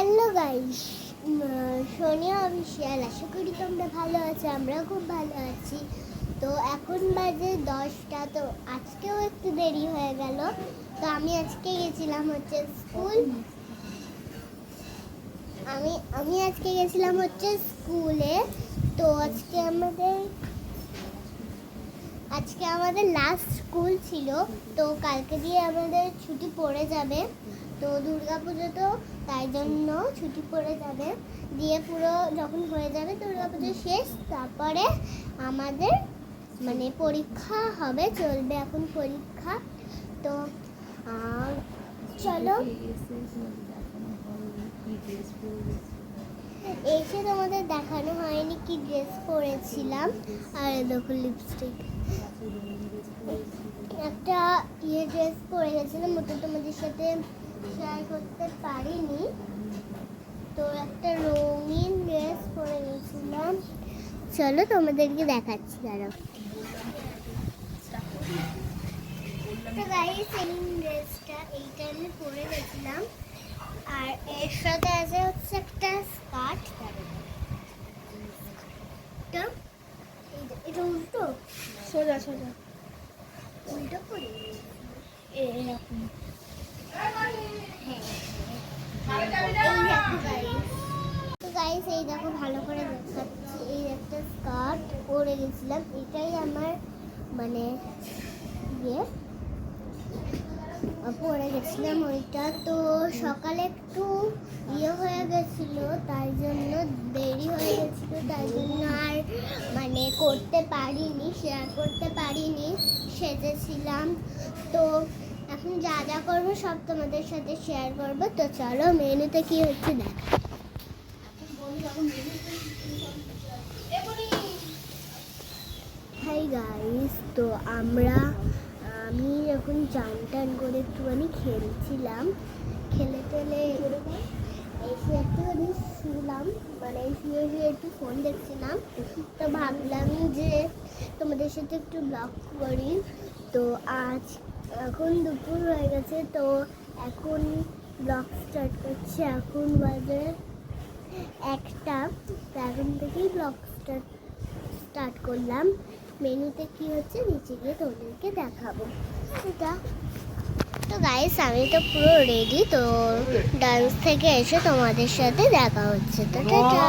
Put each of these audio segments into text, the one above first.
Hello guys, Sonia official. আশা করি তোমরা ভালো আছো, আমরাও খুব ভালো আছি। তো এখন বাজে 10টা। তো আজকেও একটু দেরি হয়ে গেল। তো আমি আজকে গেছিলাম হচ্ছে স্কুল। আমি আজকে গেছিলাম হচ্ছে স্কুলে। তো আজকে আমাদের লাস্ট স্কুল ছিল। তো কালকে দিয়ে আমাদের ছুটি পড়ে যাবে। তো দুর্গাপুজো তো তাই জন্য ছুটি পড়ে যাবে। দিয়ে পুরো যখন হয়ে যাবে দুর্গাপুজো শেষ, তারপরে আমাদের মানে পরীক্ষা হবে, চলবে এখন পরীক্ষা। তো চলো এসে তোমাদের দেখানো হয়নি কি ড্রেস পরেছিলাম। আর দেখো লিপস্টিক, একটা ড্রেস পরে গেছিলাম, ওটা তোমাদের সাথে শেয়ার করতে পারিনি। তো একটা রঙিন ড্রেস পরে গেছিলাম, চলো তোমাদেরকে দেখাচ্ছি। দাঁড়াও। তো গাইস, এই ড্রেসটা এইটা আমি পরে গেছিলাম। আর এর সাথে আছে হচ্ছে একটা স্কার্ট। এটা উল্টো, সোজা সোজা উল্টো করে এরকম। গাইস, এই দেখো ভালো করে দেখাচ্ছি। এই একটা স্কার্ট পরে গেছিলাম, এটাই আমার মানে পরে গেছিলাম ওইটা। তো সকালে একটু হয়ে গেছিল, তাই জন্য দেরি হয়ে গেছিল, তাই জন্য আর মানে করতে পারিনি, শেয়ার করতে পারিনি। সেজেছিলাম। তো এখন যা যা করবো সব তোমাদের সাথে শেয়ার করবো। তো চলো মেনুতে কি হচ্ছে দেখ। হাই গাইস, তো আমি এখন চান টান করে একটুখানি খেলছিলাম। খেলে টেলে এসে একটুখানি শুলাম, মানে শুয়ে শুয়ে একটু ফোন দেখছিলাম। তো ভাবলাম যে তোমাদের সাথে একটু ব্লগ করি। তো এখন দুপুর হয়ে গেছে, তো এখন ব্লগ স্টার্ট করছি। এখন বাজে 1টা। তো এখন থেকেই ব্লগ স্টার্ট করলাম। মেনুতে কি হচ্ছে নিচে গিয়ে তোমাদেরকে দেখাবো। তো গাইস, আমি তো পুরো রেডি। তো ডান্স থেকে এসে তোমাদের সাথে দেখা হচ্ছে। তো টাটা।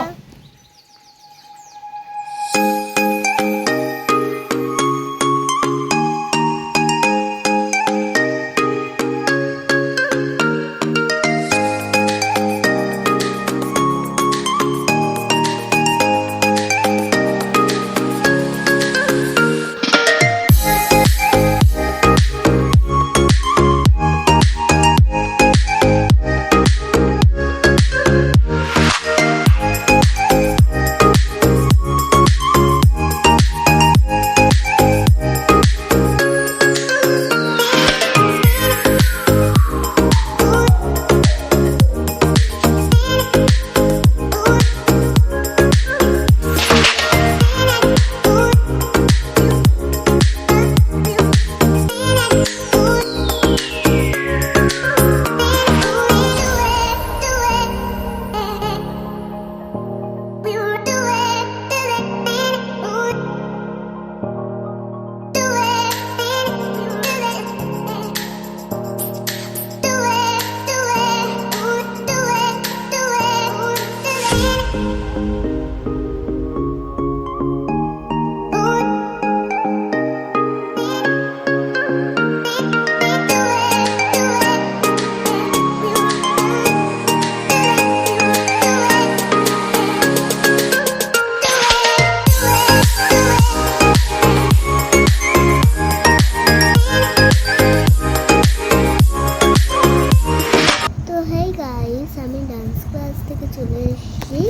আমি ডান্স ক্লাস থেকে চলে এসেছি।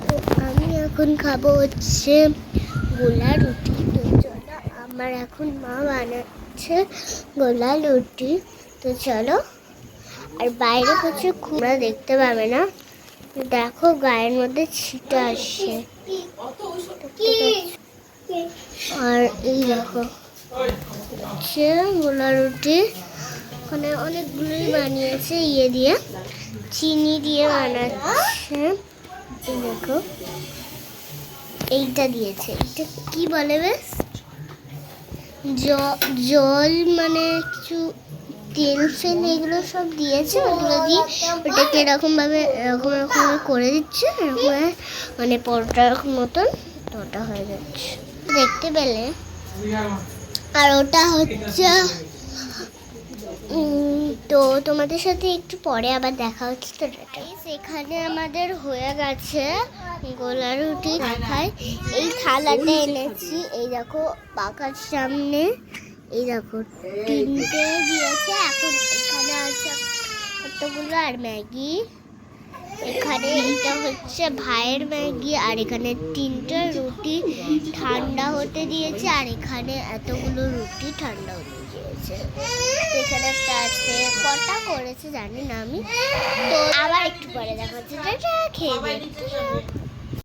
তো আমি এখন খাবো হচ্ছে গোলা রুটি। তো চলো, আমার এখন মা বানাচ্ছে গোলা রুটি। তো চলো। আর বাইরে প্রচুর তোমরা দেখতে পাবে না, দেখো গায়ের মধ্যে ছিটা আসছে। আর এই দেখো হচ্ছে গোলা রুটি ওখানে অনেকগুলোই বানিয়েছে ইয়ে দিয়ে, চিনি দিয়ে বানাচ্ছে। এই দেখো এইটা দিয়েছে, এটা কি বলে বেশ, জল মানে কিছু তেল ফেল এগুলো সব দিয়েছে, ওগুলো দিয়ে ওটাকে এরকম ভাবে এরকম এরকম ভাবে করে দিচ্ছে, এরকম মানে পরোটার মতন। তো ওটা হয়ে যাচ্ছে দেখতে পেলে। আর ওটা হচ্ছে তো তোমাদের সাথে একটু পরে আবার দেখা হচ্ছে। তো এখানে আমাদের হয়ে গেছে গোলা রুটি। দেখায় এই থালাটা এনেছি, এই দেখো পাখার সামনে, এই দেখো তিনটে দিয়েছে। এখন এখানে আছে কতগুলো আর ম্যাগি, এখানে এটা হচ্ছে ভাইয়ের ম্যাগি, আর এখানে তিনটে রুটি ঠান্ডা হতে দিয়েছে, আর এখানে এতগুলো রুটি ঠান্ডা হতে দিয়েছে। তো এখানে একটা আছে, কটা করেছে জানি না আমি। তো আবার একটু পরে দেখা হচ্ছে, খেয়ে